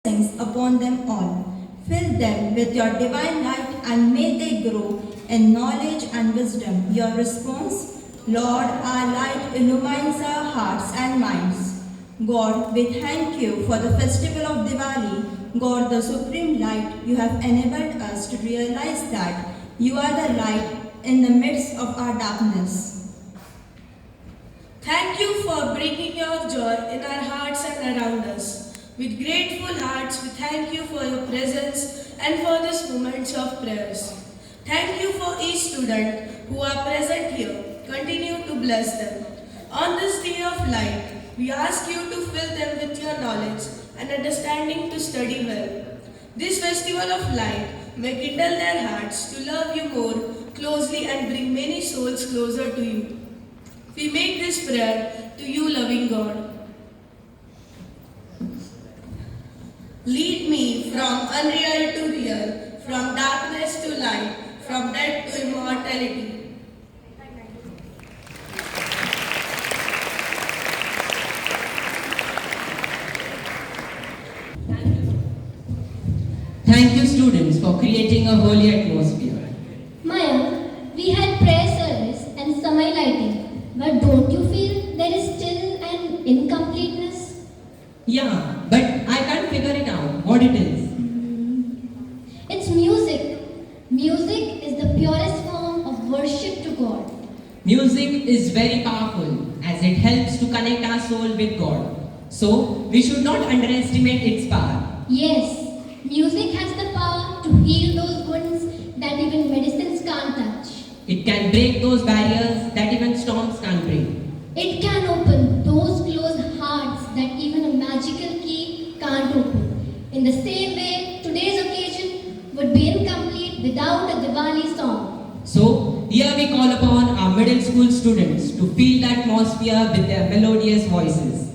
blessings upon them all. Fill them with your divine light and may they grow in knowledge and wisdom. Your response, Lord, our light illumines our hearts and minds. God, we thank you for the festival of Diwali. God, the supreme light, you have enabled us to realize that you are the light in the midst of our darkness. Thank you for bringing your joy in our hearts and around us. With grateful hearts, we thank you for your presence and for these moments of prayers. Thank you for each student who are present here. Continue to bless them. On this day of light, we ask you to fill them with your knowledge and understanding to study well. This festival of light may kindle their hearts to love you more closely and bring many souls closer to you. We make this prayer to you, loving God. Lead me from unreal to real, from darkness to light, from death to immortality. Thank you, students, for creating a holy atmosphere. Mayank, we had prayer service and samay lighting, but don't you feel there is still an incompleteness? Yeah, but I can't figure it out what it is. It's music. Music is the purest form of worship to God. Music is very powerful as it helps to connect our soul with God. So, we should not underestimate its power. Yes, music has the power to heal those wounds that even medicines can't touch. It can break those barriers that even storms can't break. It can open those closed hearts that even a magical key can't open. In the same way, today's occasion would be incomplete without a Diwali song. So, here we call upon our middle school students to feel the atmosphere with their melodious voices.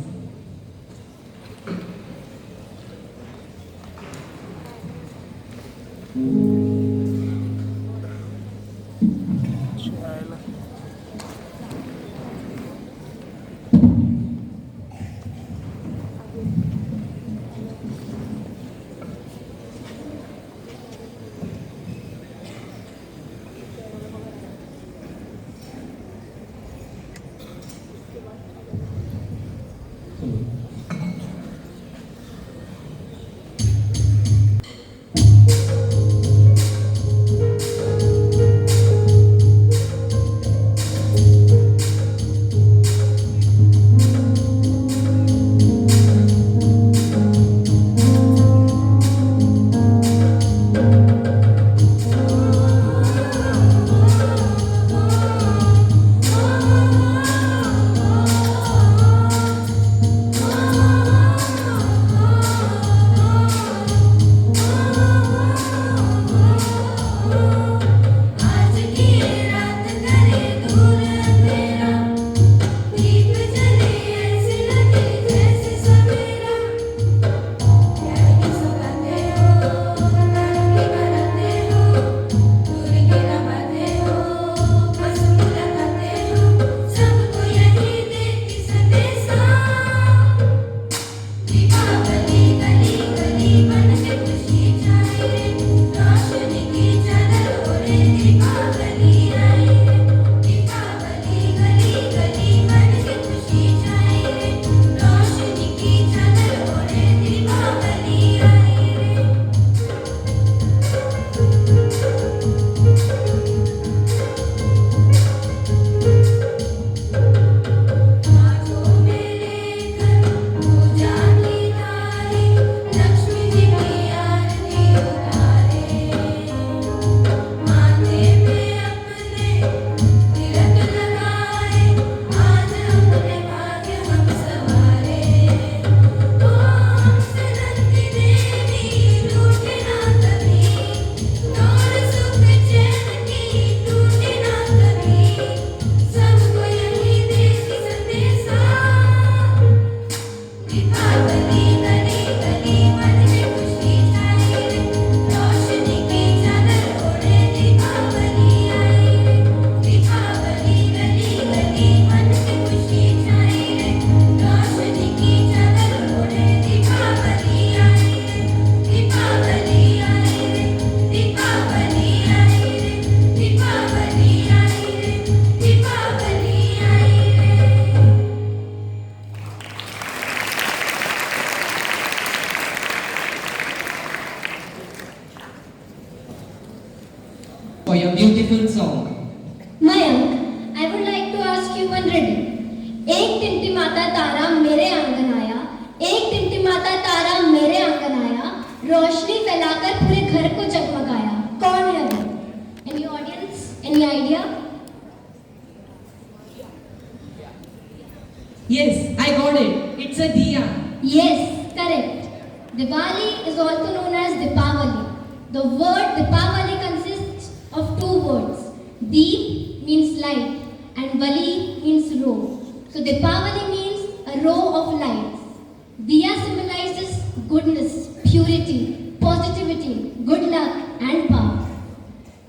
your beautiful song. Mayank, I would like to ask you one riddle. एक टिमटिमाता तारा मेरे आंगन आया, एक टिमटिमाता तारा मेरे आंगन आया, रोशनी फैलाकर पूरे घर को जगमगाया. कौन है वो? Any audience? Any idea? Yes, I got it. It's a diya. Yes, correct. Diwali is also known as Dipavali. The word Dipavali consists of two words. Deep means light and Vali means row. So Dipavali means a row of lights. Diya symbolizes goodness, purity, positivity, good luck and power.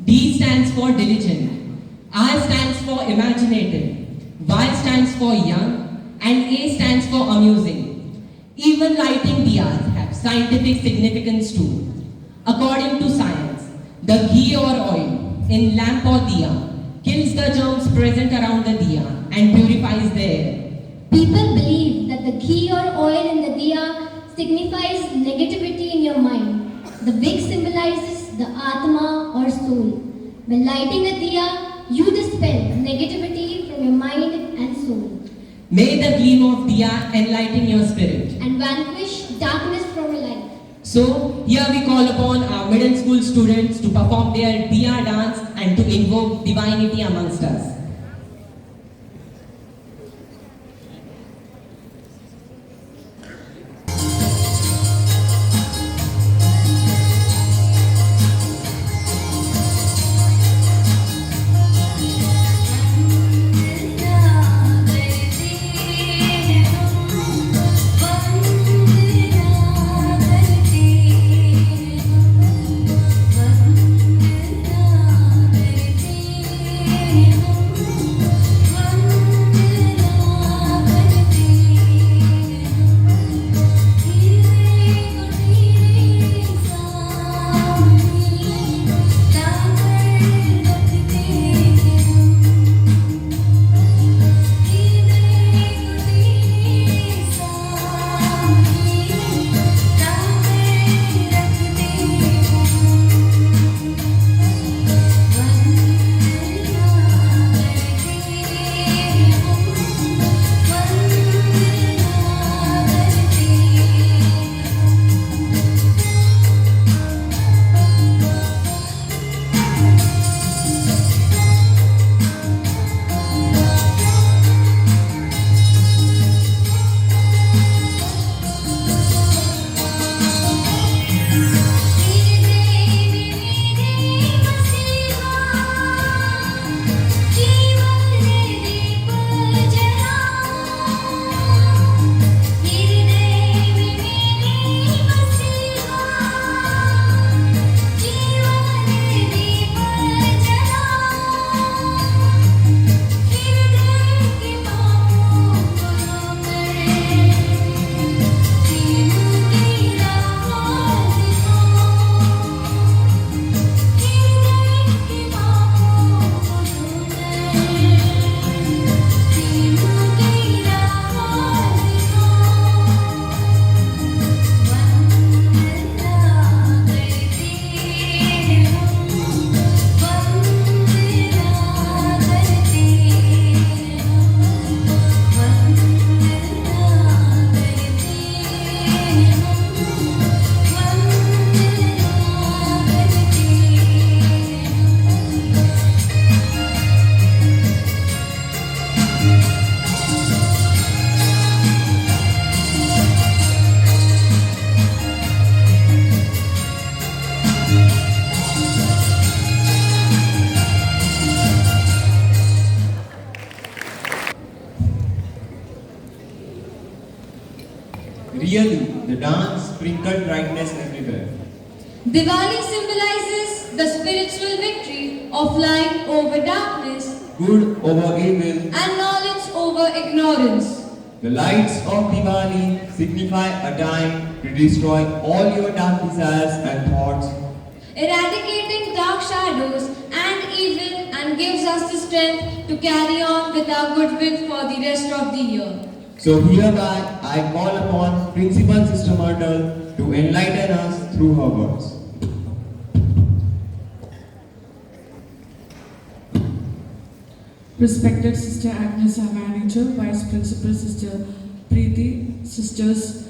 D stands for diligent. I stands for imaginative. Y stands for young. And A stands for amusing. Even lighting diyas have scientific significance too. According to science, the ghee or oil in lamp or diya kills the germs present around the diya and purifies the air. People believe that the ghee or oil in the diya signifies negativity in your mind. The wick symbolizes the Atma or soul. When lighting a diya, you dispel negativity from your mind and soul. May the gleam of diya enlighten your spirit And vanquish darkness from your life. So, here we call upon our middle school students to perform their diya dance and to invoke divinity amongst us. Really, the dance sprinkled brightness everywhere. Diwali symbolizes the spiritual victory of light over darkness Good over evil. and knowledge over ignorance. The lights of Diwali signify a time to destroy all your dark desires and thoughts. Eradicating dark shadows and evil and gives us the strength to carry on with our goodwill for the rest of the year. So hereby I call upon Principal Sister Myrtle to enlighten us through her words. Respected Sister Agnes, our manager, Vice Principal Sister Preeti, sisters,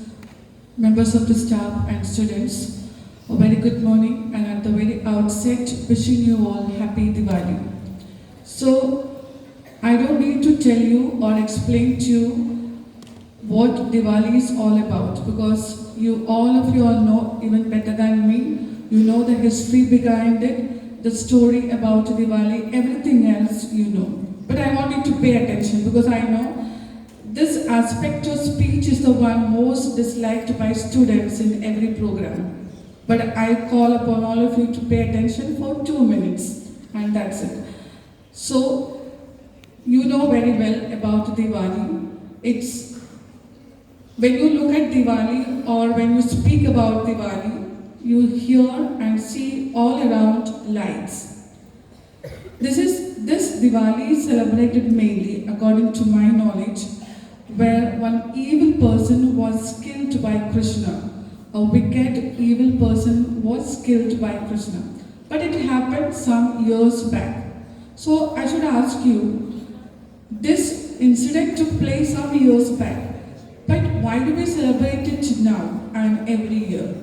members of the staff and students, a very good morning, and at the very outset, wishing you all happy Diwali. So, I don't need to tell you or explain to you what Diwali is all about, because all of you all know even better than me. You know the history behind it, the story about Diwali, everything else you know. But I want you to pay attention, because I know this aspect of speech is the one most disliked by students in every program. But I call upon all of you to pay attention for 2 minutes, and that's it. So, you know very well about Diwali. It's when you look at Diwali or when you speak about Diwali, you hear and see all around lights. This Diwali is celebrated mainly, according to my knowledge, where one evil person was killed by Krishna. A wicked, evil person was killed by Krishna. But it happened some years back. So I should ask you, this incident took place some years back. But why do we celebrate it now and every year?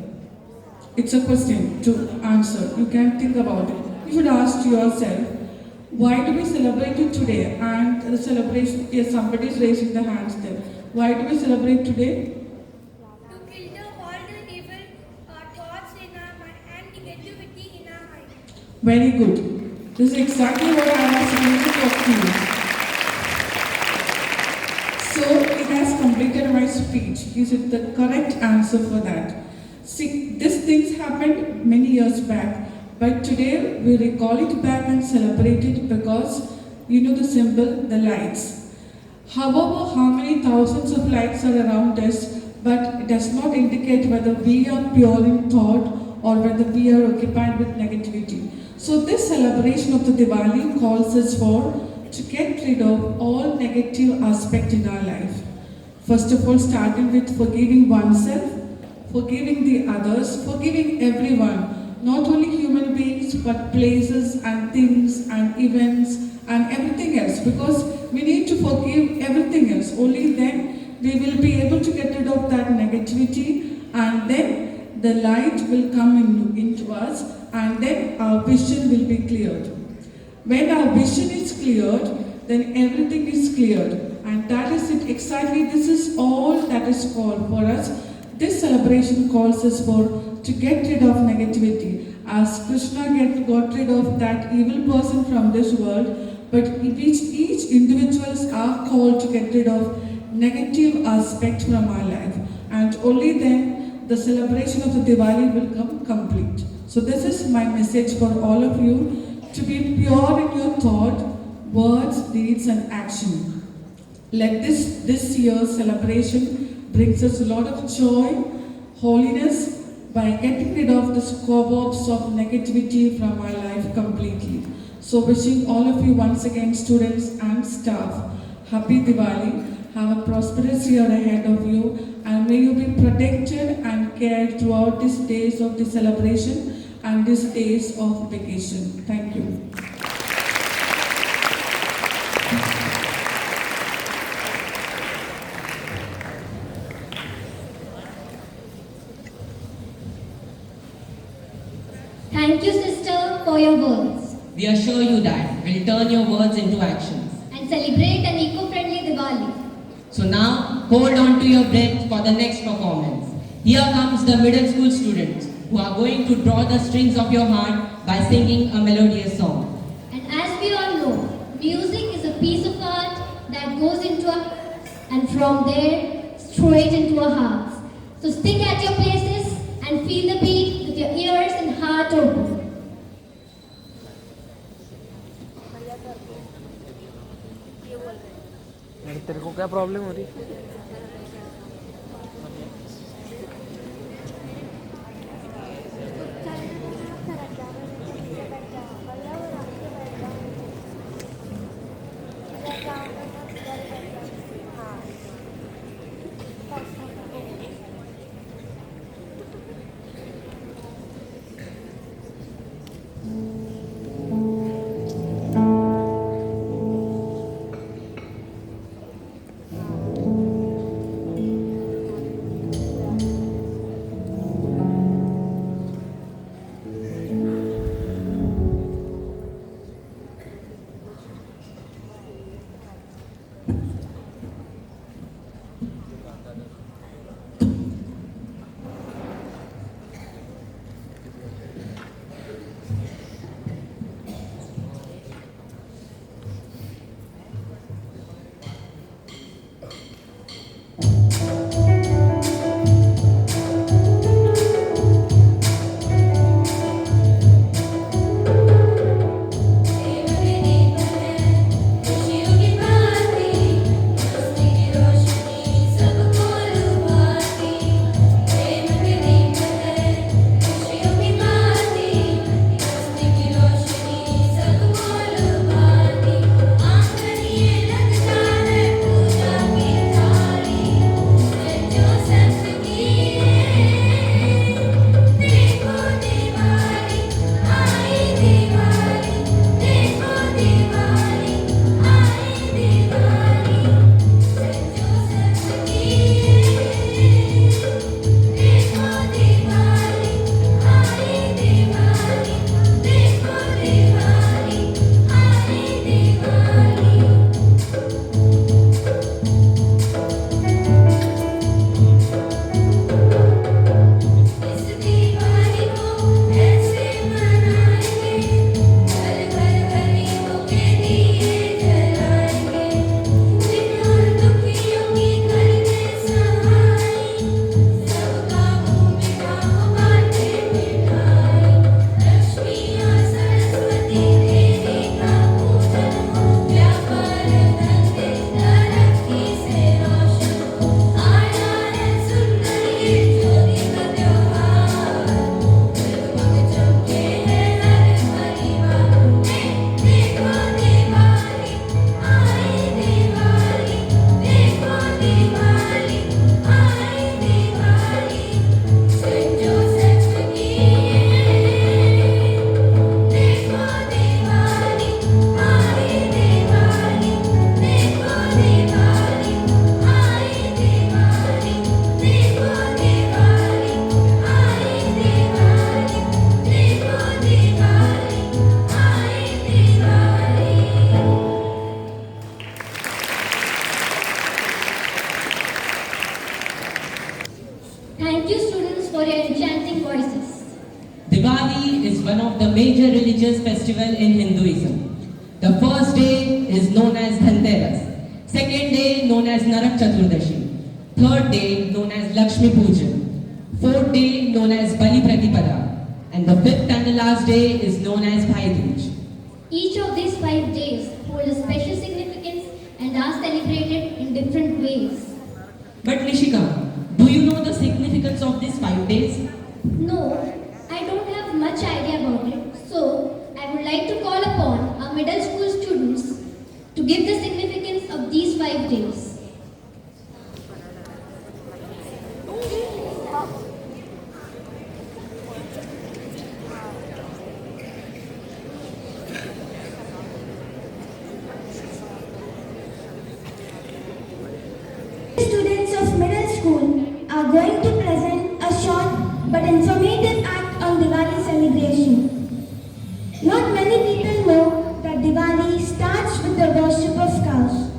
It's a question to answer. You can think about it. You should ask yourself, why do we celebrate it today? And the celebration, yes, somebody is raising the hands there. Why do we celebrate today? To filter all the evil thoughts in our mind and negativity in our mind. Very good. This is exactly what I was going to talk to you. So it has completed my speech. Is it the correct answer for that? See, these things happened many years back. But today we recall it back and celebrate it because you know the symbol, the lights. However, how many thousands of lights are around us, but it does not indicate whether we are pure in thought or whether we are occupied with negativity. So this celebration of the Diwali calls us to get rid of all negative aspects in our life. First of all, starting with forgiving oneself, forgiving the others, forgiving everyone. Not only human beings, but places and things and events and everything else. Because we need to forgive everything else. Only then we will be able to get rid of that negativity, and then the light will come into us, and then our vision will be cleared. When our vision is cleared, then everything is cleared. And that is it exactly. This is all that is called for us. This celebration calls us to get rid of negativity. As Krishna got rid of that evil person from this world, but each individuals are called to get rid of negative aspect from our life. And only then the celebration of the Diwali will come complete. So this is my message for all of you, to be pure in your thought, words, deeds and action. Let this year's celebration brings us a lot of joy, holiness, by getting rid of the cobwebs of negativity from our life completely. So wishing all of you once again, students and staff, happy Diwali. Have a prosperous year ahead of you, and may you be protected and cared throughout these days of the celebration and these days of vacation. Thank you. Thank you, sister, for your words. We assure you that we'll turn your words into actions. And celebrate an eco-friendly Diwali. So now, hold on to your breath for the next performance. Here comes the middle school students who are going to draw the strings of your heart by singing a melodious song. And as we all know, music is a piece of art that goes into our ears and from there straight into our hearts. So stick at your places and feel the beat with your ears and heart open. तेरे को क्या problem हो रही chanting voices. Diwali is one of the major religious festivals in Hinduism. The first day is known as Dhanteras, second day known as Narak Chaturdashi, third day known as Lakshmi Pujan, fourth day known as Bali Pratipada, and the fifth and the last day is known as Bhai Dooj. Each of these 5 days hold a special significance and are celebrated in different ways. But Nishika, do you know the significance of these 5 days? No, I don't have much idea about it. So, I would like to call upon our middle school students to give the significance of these 5 days. Students of middle school are going to present a short but informative act on Diwali celebration. Not many people know that Diwali starts with the worship of cows.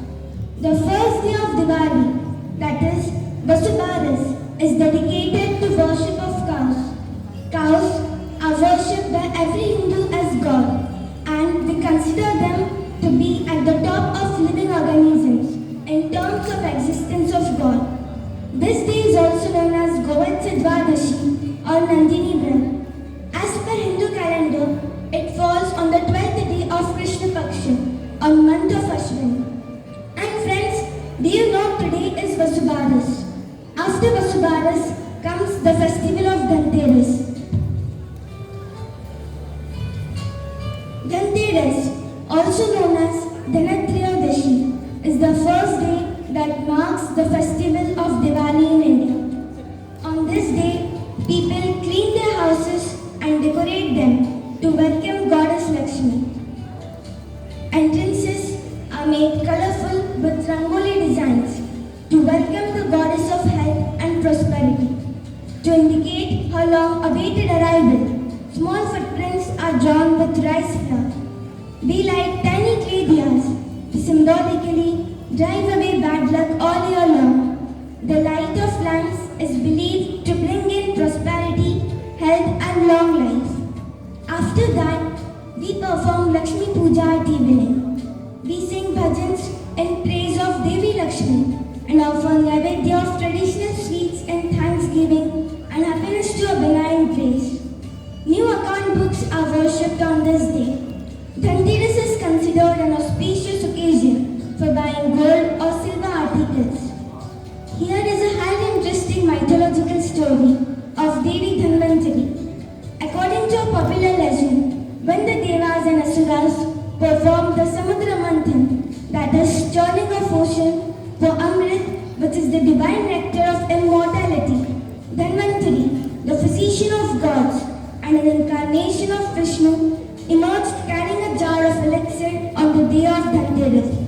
The first day of Diwali, that is Vasubaras, is dedicated to worship of cows. Cows are worshipped by every Hindu as God, and we consider them to be at the top of living organisms in terms of existence of God. This day is also known as Govardhan Dwadashi or Nandini Vrat. As per Hindu calendar, it falls on the 12th day of Krishna Paksha, on month of Ashwin. And friends, do you know today is Vasubaras? After Vasubaras comes the festival of Dhanteras. Dhanteras, also known as Dhanatrayadashi, is the first day that marks the festival of Diwali in India. On this day, people clean their houses and decorate them to welcome Goddess Lakshmi. Entrances are made colorful with rangoli designs to welcome the goddess of health and prosperity. To indicate her long-awaited arrival, small footprints are drawn with rice flour. We light tiny clay diyas to symbolically drive away bad luck all year long. The light of lamps is believed to bring in prosperity, health and long life. After that, we perform Lakshmi Puja at evening. We sing bhajans in praise of Devi Lakshmi and offer naivedya of traditional sweets in thanksgiving and happiness to a benign place. New account books are worshipped on this day. Dhanteras is considered an auspicious occasion for buying gold or silver articles. Here is a highly interesting mythological story of Devi Dhanvantari. According to a popular legend, when the Devas and Asuras performed the Samudra Manthan, that is churning of ocean for Amrit, which is the divine nectar of immortality, Dhanvantari, the physician of gods and an incarnation of Vishnu, emerged carrying a jar of elixir on the day of Dhanteras.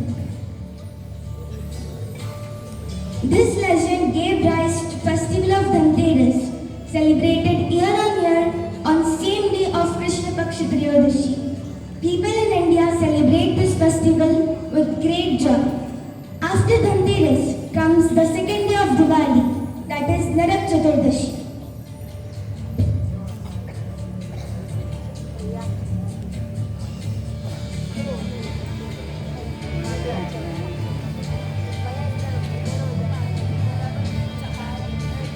This legend gave rise to festival of Dhanteras, celebrated year on year on same day of Krishna Paksha Triyodasi. People in India celebrate this festival with great joy. After Dhanteras comes the second day of Diwali, that is Narak Chaturdashi.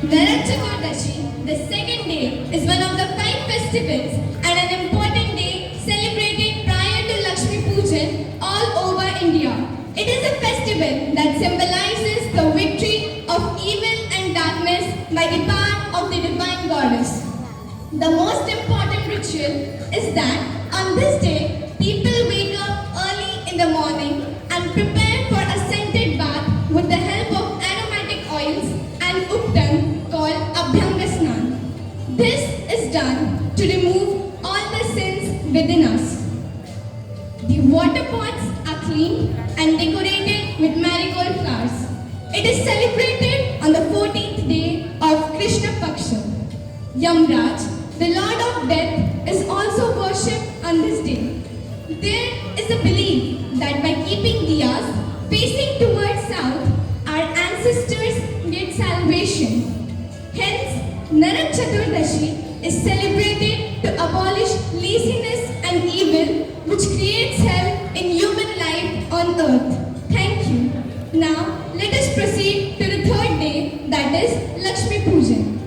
Narak Chaturdashi, the second day, is one of the 5 festivals and an important day celebrated prior to Lakshmi Pujan all over India. It is a festival that symbolizes the victory of evil and darkness by the power of the divine goddess. The most important ritual is that on this day, people wake up early in the morning and prepare for a scented bath with the help of aromatic oils and uptan called Abhyanga. This is done to remove all the sins within us. The water pots are cleaned and decorated with marigold flowers. It is celebrated on the 14th day of Krishna Paksha. Yamraj, the Lord of Death, is also worshipped on this day. There is a belief that by keeping diyas facing towards south, our ancestors get salvation. Hence, Narak Chaturdashi is celebrated to abolish laziness and evil which creates hell in human life on earth. Thank you. Now let us proceed to the third day, that is Lakshmi Pujan.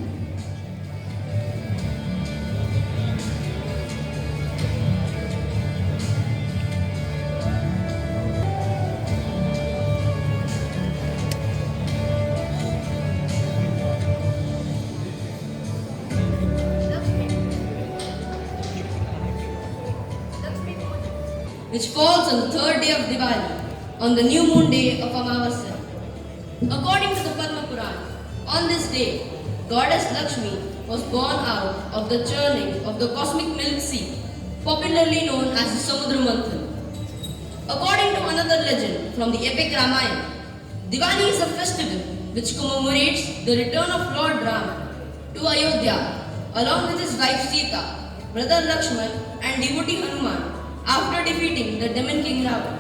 which falls on the third day of Diwali, on the new moon day of Amavasya. According to the Padma Purana, on this day, Goddess Lakshmi was born out of the churning of the cosmic milk sea, popularly known as the Samudra Manthan. According to another legend from the epic Ramayana, Diwali is a festival which commemorates the return of Lord Rama to Ayodhya along with his wife Sita, brother Lakshman and devotee Hanuman after defeating the demon king Ravana.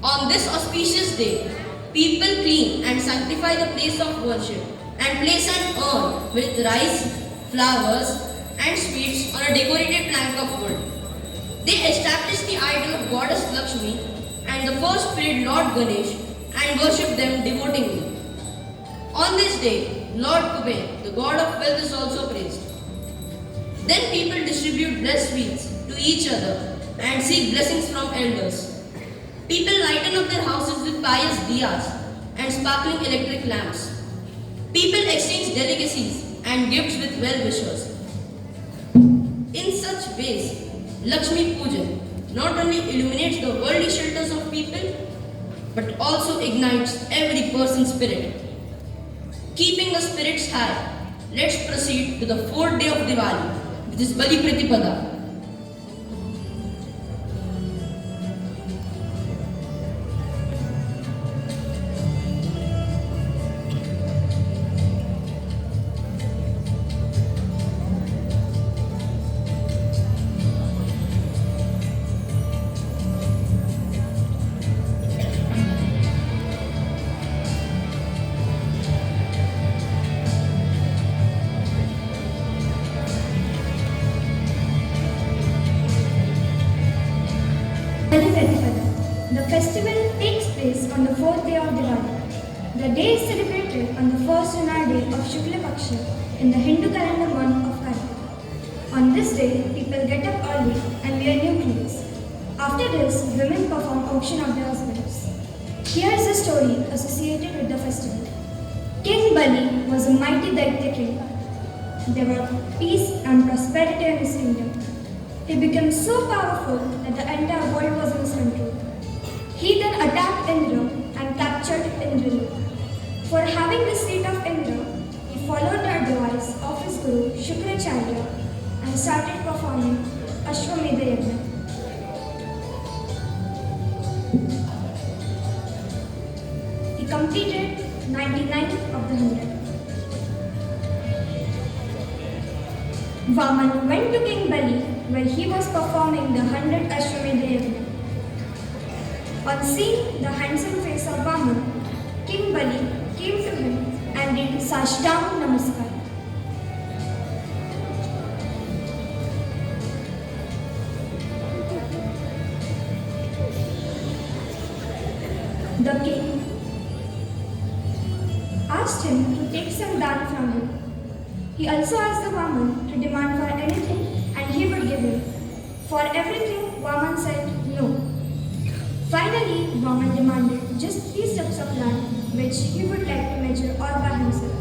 On this auspicious day, people clean and sanctify the place of worship and place an urn with rice, flowers and sweets on a decorated plank of wood. They establish the idol of goddess Lakshmi and the first spirit Lord Ganesh and worship them devotingly. On this day, Lord Kuber, the god of wealth, is also praised. Then people distribute blessed sweets to each other and seek blessings from elders. People lighten up their houses with pious diyas and sparkling electric lamps. People exchange delicacies and gifts with well-wishers. In such ways, Lakshmi Pujan not only illuminates the worldly shelters of people, but also ignites every person's spirit. Keeping the spirits high, let's proceed to the fourth day of Diwali, which is Bali Pratipada. The festival takes place on the fourth day of Diwali. The day is celebrated on the first lunar day of Shukla Paksha in the Hindu calendar month of Kartik. On this day, people get up early and wear new clothes. After this, women perform auction of their husbands. Here is a story associated with the festival. King Bali was a mighty Daitya king. There were peace and prosperity in his kingdom. He became so powerful that the entire world was in his control. He then attacked Indra and captured Indralook. For having the seat of Indra, he followed the advice of his guru Shukracharya and started performing Ashwamedha Yajna. He completed 99 of the 100. Vaman went to King Bali where he was performing the 100 Ashwamedha Yajna. On seeing the handsome face of Vaman, King Bali came to him and did Sashtang Namaskar. The king asked him to take some daan from him. He also asked the Vaman to demand for anything and he would give him. For everything, Vaman said no. Finally, Vaman demanded just 3 steps of land which he would like to measure all by himself.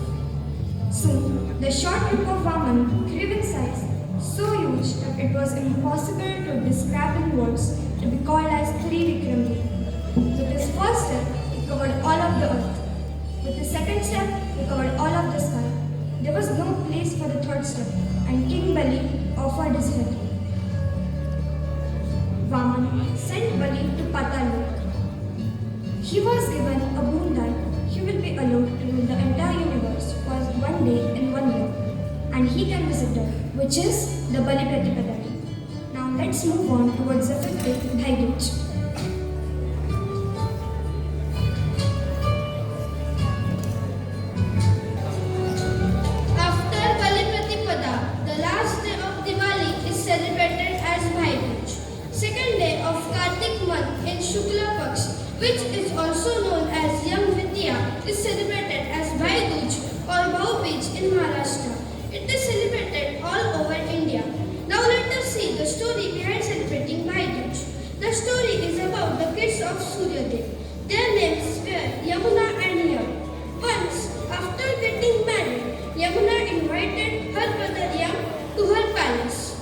Soon, the short look of Vaman grew in size, so huge that it was impossible to describe in words to be called as Trivikram. With his first step, he covered all of the earth. With his second step, he covered all of the sky. There was no place for the third step, and King Bali offered his head. Vaman sent Bali to Patalok. He was given a boon that he will be allowed to rule the entire universe for 1 day in 1 year, and he can visit her, which is the Bali Pratipada. Now let's move on towards the 5th day, Bhaidoj. After which is also known as Young Vidya, is celebrated as Bhai Dooj or Bhau-Bij in Maharashtra. It is celebrated all over India. Now let us see the story behind celebrating Bhai Dooj. The story is about the kids of Suryadev. Their names were Yamuna and Yam. Once, after getting married, Yamuna invited her brother Yam to her palace.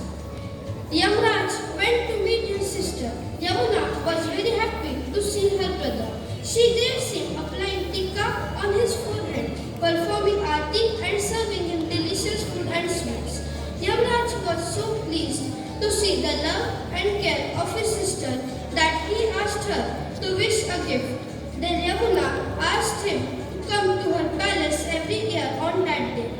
Yamraj went to meet his sister. Yamuna was very happy to see her brother. She gives him applying tikka on his forehead, performing aarti and serving him delicious food and sweets. Yamraj was so pleased to see the love and care of his sister that he asked her to wish a gift. Then Yamuna asked him to come to her palace every year on that day.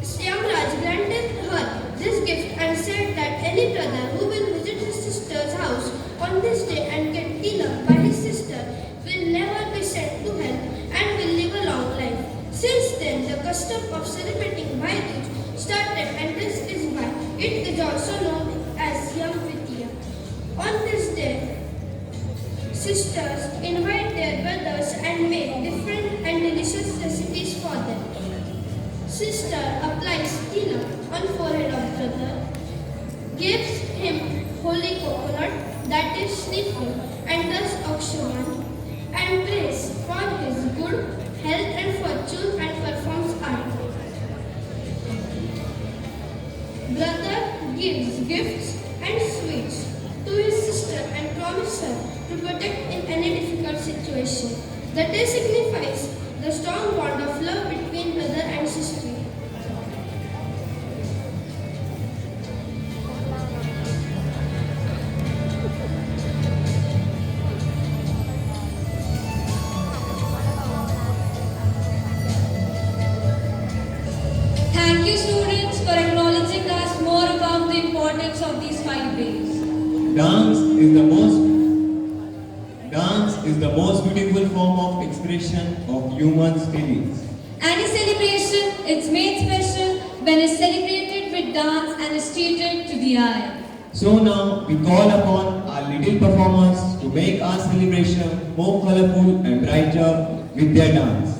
Yamraj granted her this gift and said that any brother who will visit his sister's house on this day and get tilak by his sister will never be sent to hell and will live a long life. Since then, the custom of celebrating Bhai Dooj started, and this is why it is also known as Yam Vidya. On this day, sisters invite their brothers and make different and delicious recipes for them. Sister applies tilak on forehead of brother, gives him holy coconut, that is Shriphal, and does Akshaman, and prays for his good health and fortune and performs aarti. Brother gives gifts and sweets to his sister and promises her to protect in any difficult situation. The day signifies the strong bond of love between brother and sister. Thank you, students, for acknowledging us more about the importance of these 5 days. Dance is the most beautiful form of expression of human spirits. Any celebration is made special when it's celebrated with dance and is treated to the eye. So now we call upon our little performers to make our celebration more colorful and brighter with their dance.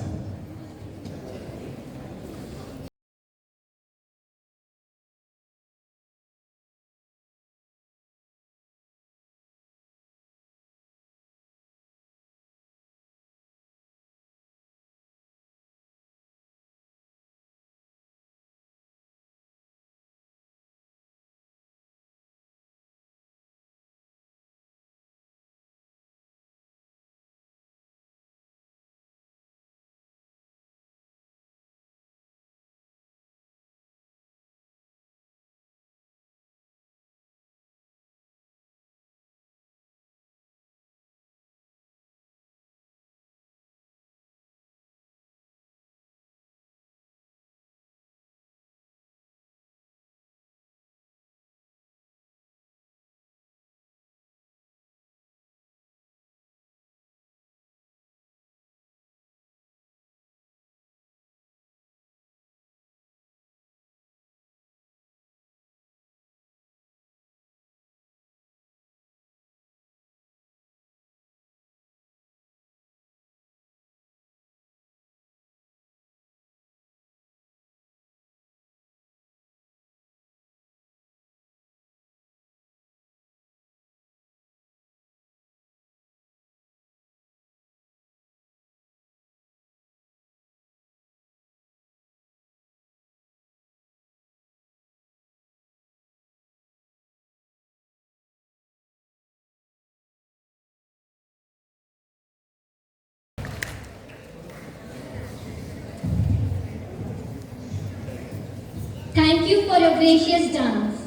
Thank you for your gracious dance.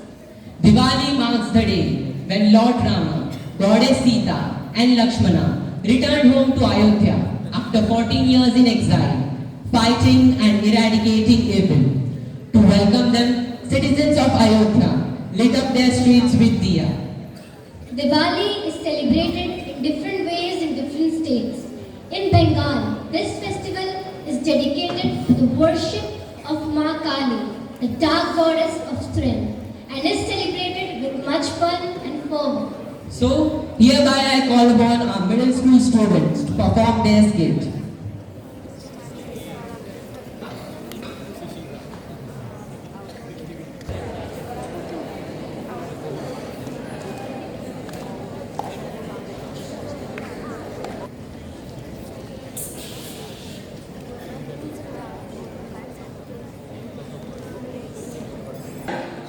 Diwali marks the day when Lord Rama, Goddess Sita and Lakshmana returned home to Ayodhya after 14 years in exile, fighting and eradicating evil. To welcome them, citizens of Ayodhya lit up their streets with diya. Diwali is celebrated in different ways in different states. In Bengal, this festival is dedicated to the worship of Ma Kali, the dark goddess of strength, and is celebrated with much fun and fervor. So, hereby I call upon our middle school students to perform their skit.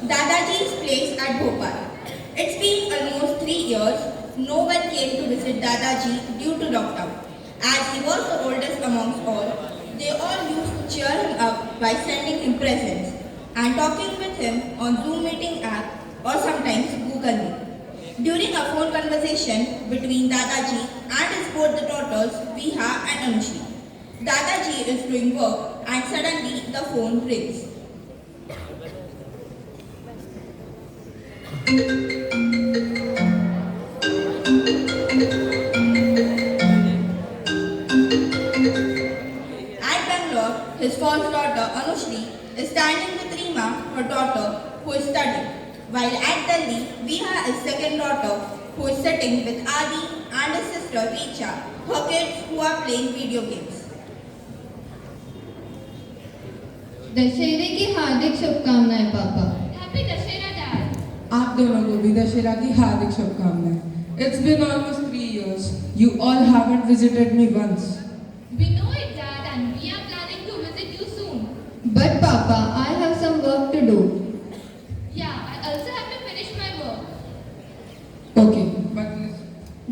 Dadaji's place at Bhopal. It's been almost 3 years. No one came to visit Dadaji due to lockdown. As he was the oldest amongst all, they all used to cheer him up by sending him presents and talking with him on Zoom meeting app or sometimes Google Meet. During a phone conversation between Dadaji and his both the daughters, Viha and Anushri, Dadaji is doing work and suddenly the phone rings. At Bangalore, his first daughter Anushri is standing with Reema, her daughter, who is studying, while at Delhi, Viha is second daughter, who is sitting with Adi and his sister Richa, her kids who are playing video games. दशहरे की हार्दिक शुभकामनाएं पापा। Happy Dashera, Dad. आप दोनों को भी दशहरा की हार्दिक शुभकामनाएं। It's been almost 3 years. You all haven't visited me once. We know it, Dad, and we are planning to visit you soon. But Papa, I have some work to do. Yeah, I also have to finish my work. Okay, but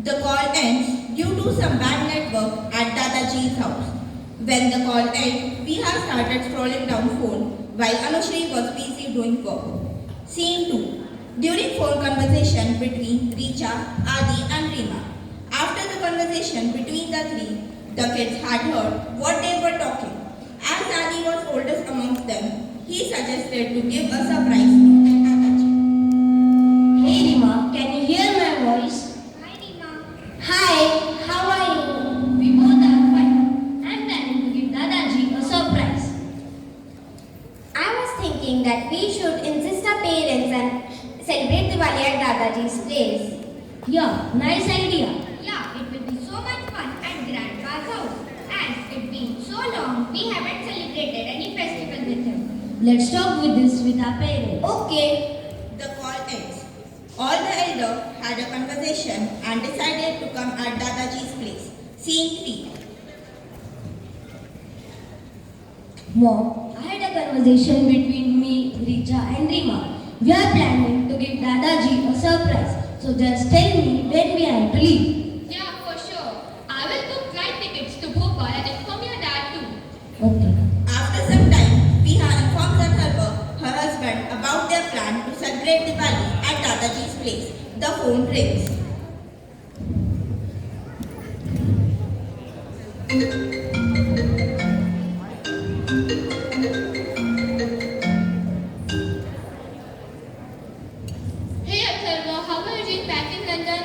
The call ends due to some bad network at Dadaji's house. When the call ends, Viha started scrolling down phone while Anushri was busy doing work. Scene 2. During phone conversation between Richa, Adi and Reema. After the conversation between the three, the kids had heard what they were talking. As Adi was oldest amongst them, he suggested to give a surprise to Dadaji. Hey Rima, can you hear my voice? Hi, Rima. Hi, how are you? We both are fine. I'm planning to give Dadaji a surprise. I was thinking that we should insist our parents and celebrate Diwali at Dadaji's place. Yeah, nice idea. Yeah, it will be so much fun at Grandpa's house. As it's been so long, we haven't celebrated any festival with him. Let's talk with this with our parents. Okay. The call ends. All the elders had a conversation and decided to come at Dadaji's place. Scene 3. Mom, I had a conversation between me, Richa and Rima. We are planning to give Dadaji a surprise. So just tell me when we have to leave. Yeah, for sure. I will book flight tickets to Bhopal and inform your dad too. Okay. After some time, Viha informs Atharva, her husband, about their plan to celebrate Diwali at Dadaji's place. The phone rings. Hey Atharva, how are you doing back in London?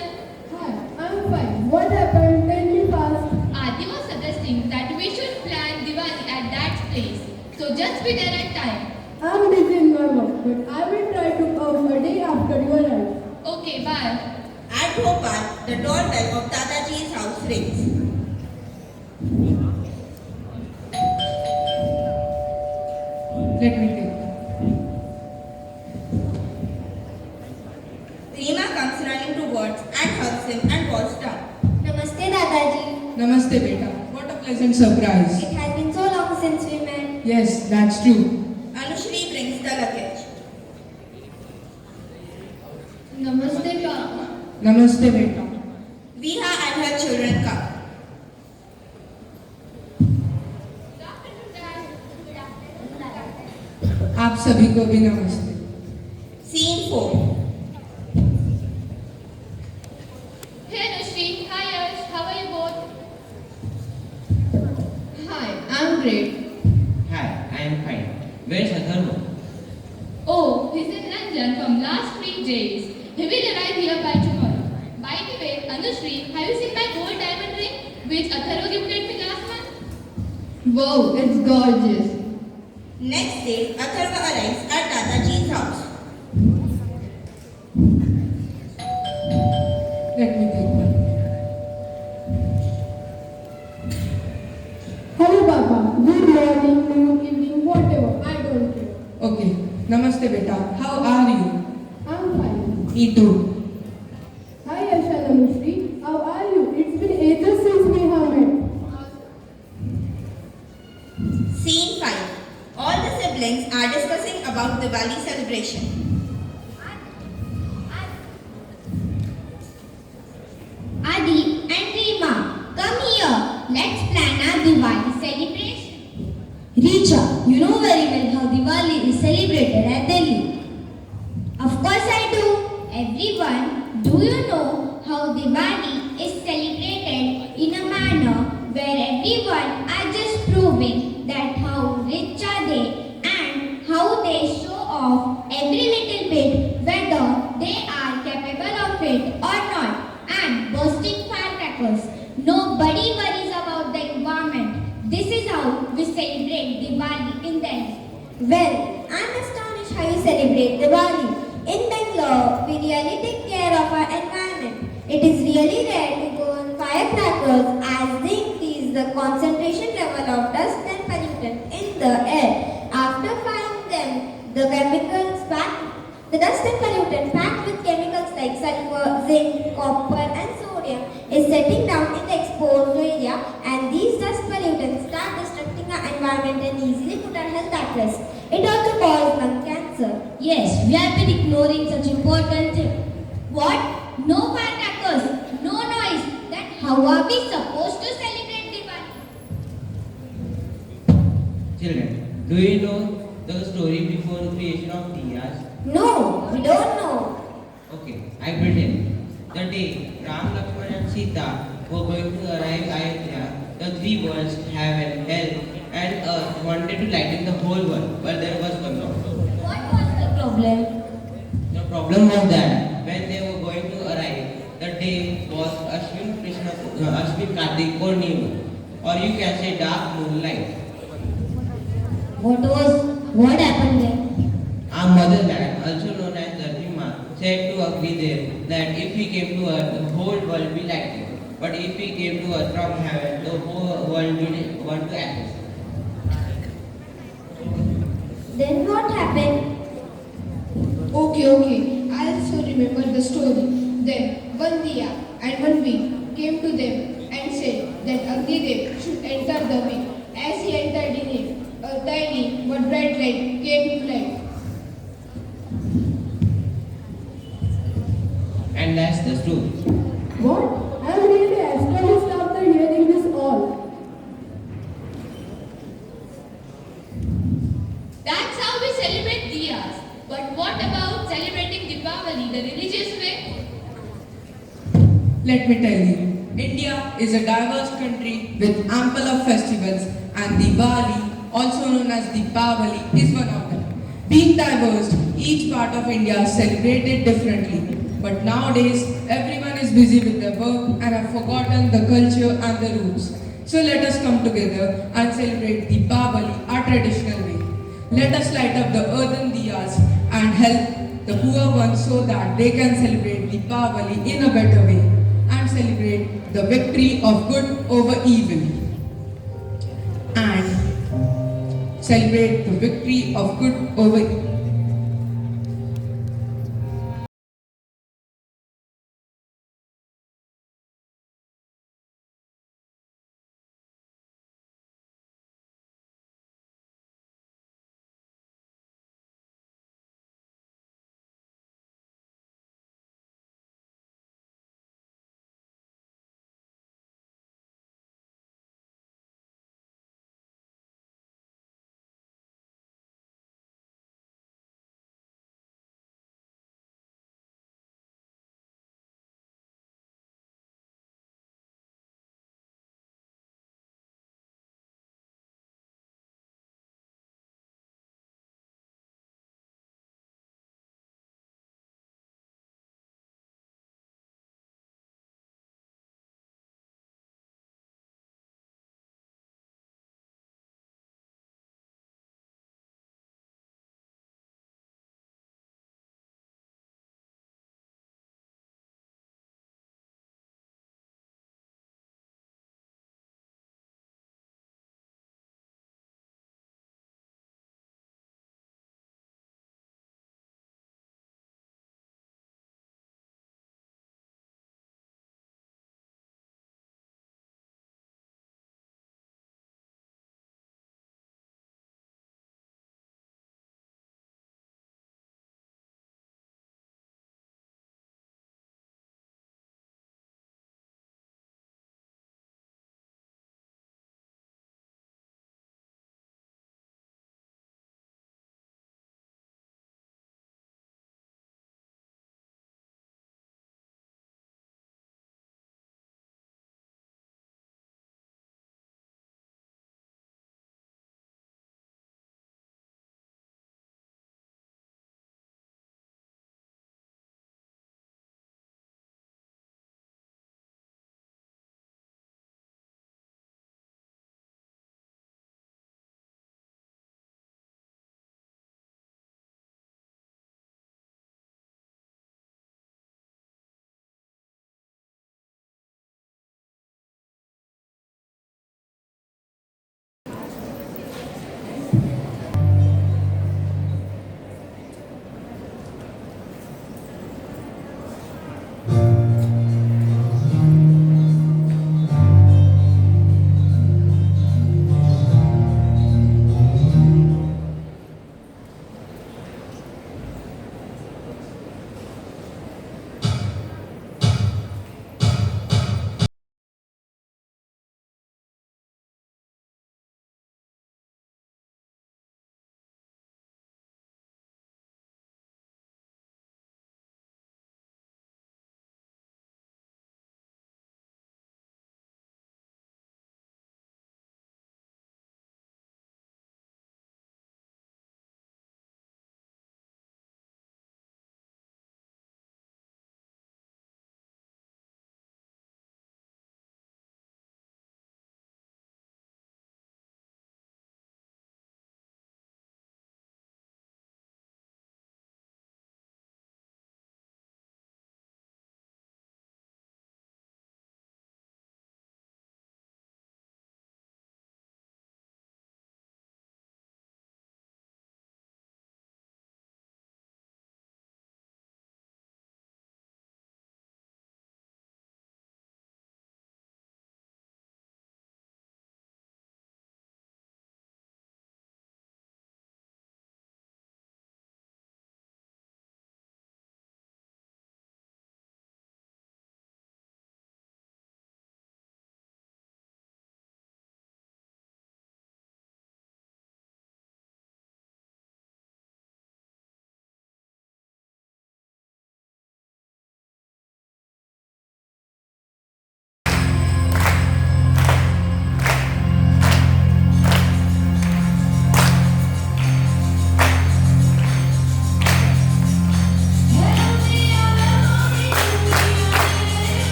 Hi, I'm fine. What happened? Tell me fast. Adi was suggesting that we should plan Diwali at Dad's place. So just be there at time. I'm busy in my work, but I will try to come a day after you arrive. Okay, bye. At Bhopal, the doorbell of Dadaji's house rings. let me take. Reema comes running towards and hugs him and falls down. Namaste Dadaji. Namaste beta. What a pleasant surprise. It has been so long since we met. Yes, that's true. Anushri brings the luggage. Namaste, Papa. Namaste beta. Viha and her children come. आप सभी को भी नमस्ते. Scene 4. Hey Anushri, hi Yash, how are you both? Hi, I'm great. Hi, I am fine. Where's Atharva? Oh, he's in London from last 3 days. He will arrive here by tomorrow. By the way, Anushri, have you seen my gold diamond ring which Atharva gifted me last month? Wow, it's gorgeous. Next day, Atharva arrives at Dadaji's house. Namaste beta. How are you? I'm fine. Me too. Hi Asha Namaste. How are you? It's been ages since we have met. Scene 5. All the siblings are discussing about Diwali celebration. Adi and Rima, come here. Let's plan our Diwali celebration. Richa, you know very well how Diwali is celebrated at Delhi. Of course I do. Everyone, do you know how Diwali is celebrated in a manner where everyone are just proving that how rich are they and how they show off every little bit whether they are capable of it or not and bursting firecrackers. Nobody worries about the environment. This is how we celebrate Diwali in Delhi. Well, I'm astonished how you celebrate Diwali. In Bangalore, we really take care of our environment. It is really rare to go on firecrackers as they increase the concentration level of dust and pollutant in the air. After firing them, the dust and pollutant packed with chemicals like sulfur, zinc, copper and sodium is setting down in the exposed area, and these dust pollutants start destructing our environment and easily put our health at risk. It also causes lung cancer. Yes, we have been ignoring such important things. What? No firecrackers, no noise. Then how are we supposed to celebrate Diwali? Children, do you know the story before the creation of diyas? No, we don't know. Okay, I pretend. The day Ram, Lakshman and Sita were going to arrive Ayodhya, the three worlds, heaven, hell and earth, wanted to lighten the whole world, but there was one problem. What was the problem? The problem was that when they were going to arrive, the day was Ashwin Kartik Purnima, or you can say dark moonlight. What happened then? Our motherland, also known as Dharma, said to agree there that if he came to earth, the whole world will be lightened. But if he came to earth from heaven, the whole world will want to access. Then what happened? Okay, I also remember the story. Then one Diya and one bee came to them and said that Agnidev should enter the bee. As he entered in it, a tiny but bright light came to light. And that's the truth. What? I'm really astonished after hearing this all. That's how we celebrate Diyas. But what about celebrating Diwali the religious way? Let me tell you. India is a diverse country with ample of festivals, and Diwali, also known as Deepavali, is one of them. Being diverse, each part of India is celebrated differently. But nowadays, everyone is busy with their work and have forgotten the culture and the roots. So let us come together and celebrate Deepavali our traditional way. Let us light up the earthen diyas and help the poor ones so that they can celebrate Deepavali in a better way and celebrate the victory of good over evil. And celebrate the victory of good over evil.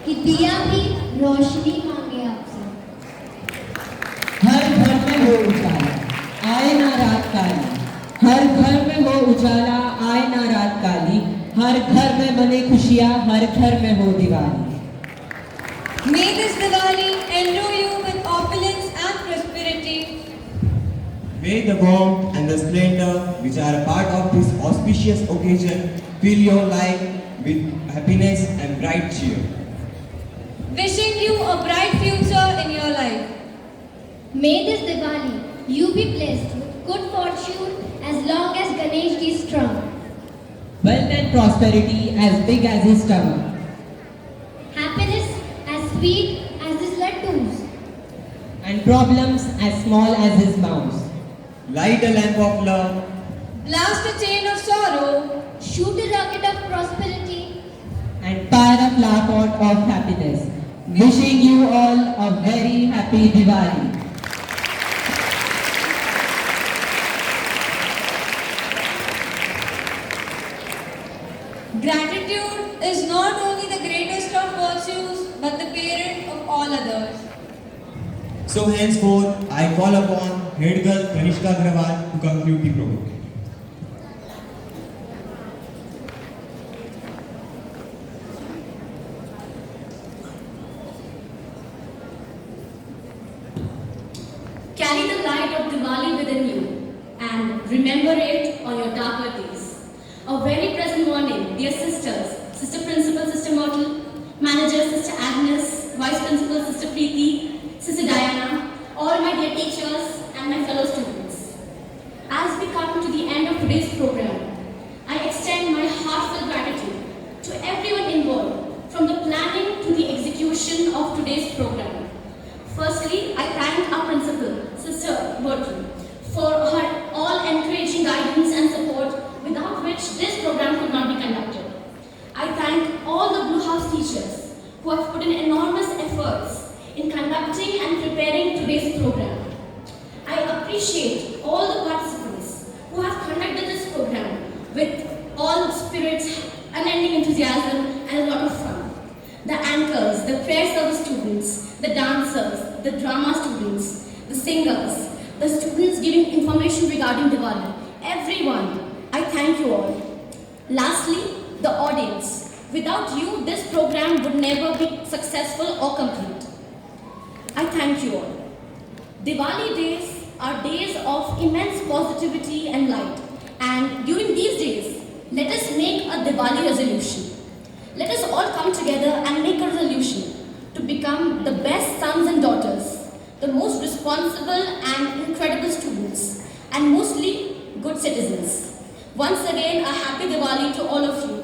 कि दिया भी रोशनी मांगे आपसे। हर घर में हो उजाला, आए ना रात काली। हर घर में हो उजाला, आए ना रात काली। हर घर में बने खुशियाँ, हर घर में हो Diwali. May this Diwali endow you with opulence and prosperity. May the warmth and the splendor which are a part of this auspicious occasion fill your life with happiness and bright cheer. Wishing you a bright future in your life. May this Diwali you be blessed with good fortune as long as Ganesh is strong. Wealth and prosperity as big as his stomach. Happiness as sweet as his laddus. And problems as small as his mouse. Light a lamp of love. Blast a chain of sorrow. Shoot a rocket of prosperity. And fire a flower pot of happiness. Wishing you all a very happy Diwali. Gratitude is not only the greatest of virtues but the parent of all others. So henceforth, I call upon Head Girl Kanishka Agrawal to conclude the program. Carry the light of Diwali within you and remember it on your darker days. A very pleasant morning, dear sisters, Sister Principal, Sister Myrtle, Manager, Sister Agnes, Vice Principal, Sister Preeti, Sister Diana, all my dear teachers and my fellow students. As we come to the end of today's program, I extend my heartfelt gratitude to everyone involved from the planning to the execution of today's program. Firstly, I thank our principal, Sister Myrtle, for her all encouraging guidance and support without which this program could not be conducted. I thank all the Blue House teachers who have put in enormous efforts in conducting and preparing today's program. I appreciate all the participants who have conducted this program with all spirits, unending enthusiasm and a lot of fun. The anchors, the prayer service students, the dancers, the drama students, the singers, the students giving information regarding Diwali, everyone, I thank you all. Lastly, the audience. Without you, this program would never be successful or complete. I thank you all. Diwali days are days of immense positivity and light. And during these days, let us make a Diwali resolution. Let us all come together and make a resolution to become the best sons and daughters, the most responsible and incredible students, and mostly good citizens. Once again, a happy Diwali to all of you.